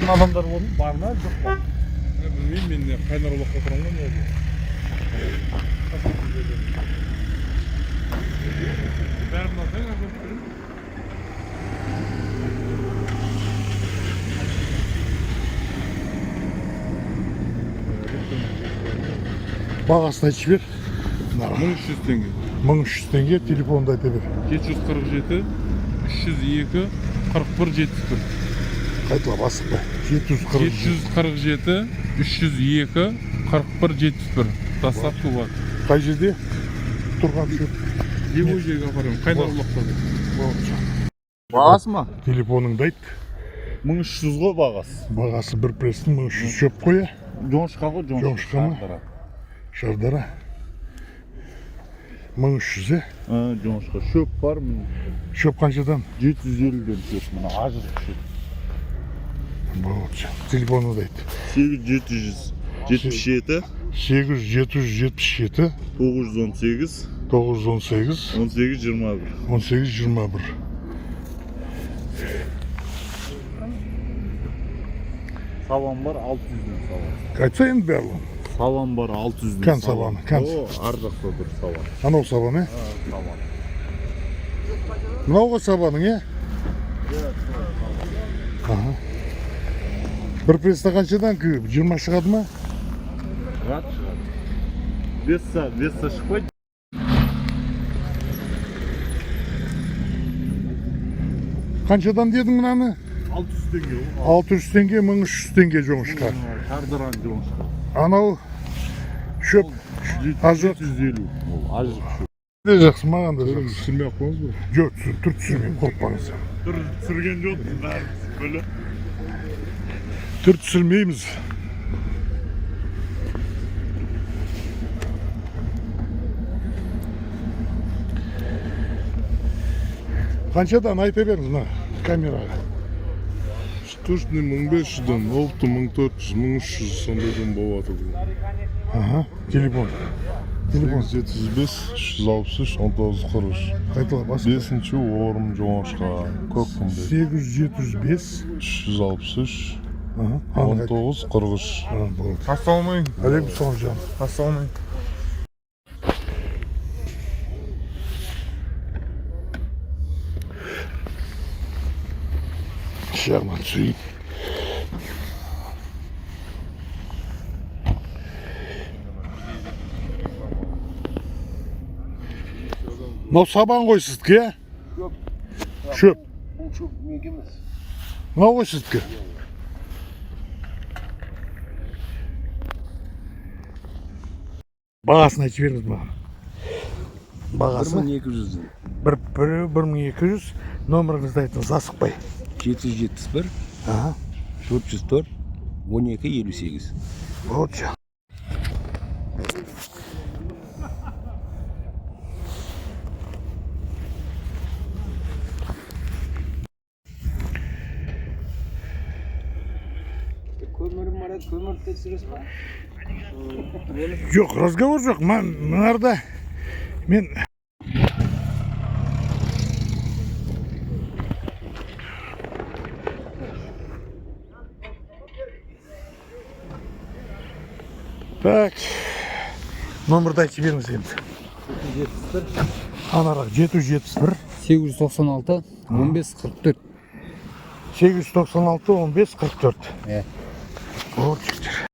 Adamlar oldu, barına yok. Bilmeyeyim ben kaynar olakta turamam ne oldu? Bәрін алсаң ақылып берем. Бағасын айтып жібер. 1300 теңге. 1300 теңге, телефонды айта бер. 747 302 41 71. Қайтыла басықпай. 747 302 41 71. Доставка бар. Қай жерде? Тұрған шөп. Его жерге апарамын. Қайдар ұлақта деп. Бағасы ма? Телефоныңды айт. 1300 ғой бағасы. Бағасы бір пресстің 1300 шөп қоя. Жоңшқа ғой, Жоңшқа ма? Шардара. 1300 Жоңшқа шөп бар. Шөп қаншадан? 750-ден шөп. Мына ажырық шөп. Болшы. Телефоныңды айт. 8777 8777 918 918 1821. 1821. Сабан бар 600-ден сабан. Қайтса енді бәрлі? Сабан бар 600-ден Кән сабаны, кән. О, ар жақта бір сабан. Анау сабан, е? Сабан. Мынауға сабаның, е? Бір пресста қаншадан 20 шығады ма? Рад шығады. 5 са шықпайды. Қаншадан дедің мынаны? 600 теңге. 600 теңге, 1300 теңге жоңышқа. Шардаран жоңшқа. Анау шөп ажық. 750. Ол ажық шөп. Не жақсы, маған да жақсы. Түсірмей ақ қойыңыз ба? Жоқ, түр түсірмеймін, қорықпаңыз. Түр түсірген жоқ, бәріміз бөлі. Түр түсірмейміз. Қаншадан айта беріңіз мына камераға? Штучный 1500-ден, опты 1400, 1300 сондайдан болыватыр. Телефон. Телефон. 705 363 1943. Қайтыла басқа. 5-ші орын жоңашқа көкпін бе. 875 363 19 1943. Ассаламайын. Алейкум салам жан. Ассаламайын. Шарман түсейін. Мынау сабан ғой сіздікі, е? Шөп. Бұл шөп менікі емес. Мынау ғой сіздікі. Бағасын айтып беріңіз маған. Бағасы? 1200. 1200. Номеріңізді айтыңыз, асықпай. 771 404 1258. Болшы. Көмірім бар еді, көмірді тексересіз ба? Жоқ, разговор жоқ. Мынарда мен так, номерді айтып беріңіз енді. 771 Анарақ 771 896 15 44. 896 15 44. Е. Вот жігіттер.